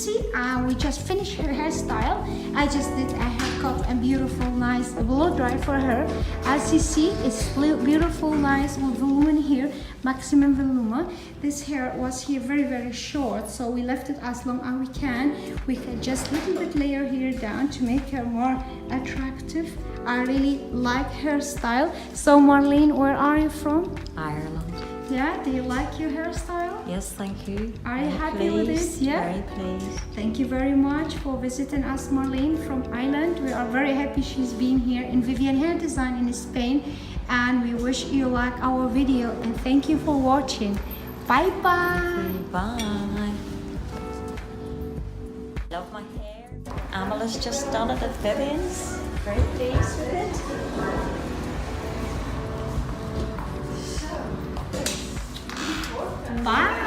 see, we just finished her hairstyle. I just did a haircut and beautiful, nice blow dry for her. As you see, it's beautiful, nice with volume here, maximum volume. This hair was here very short, so we left it as long as we can. We can just little bit layer here down to make her more attractive. I really like her style. So Marlene, where are you from? Ireland. Yeah, do you like your hairstyle? Yes, thank you. Are you happy with it? Yeah. Very pleased. Thank you very much for visiting us, Marlene from Ireland. We are very happy she's been here in Vivyan Hair Design in Spain, and we wish you like our video and thank you for watching. Bye bye. Bye. Love my hair. Amela's just done it at Vivyan's. Very pleased with it. Bye.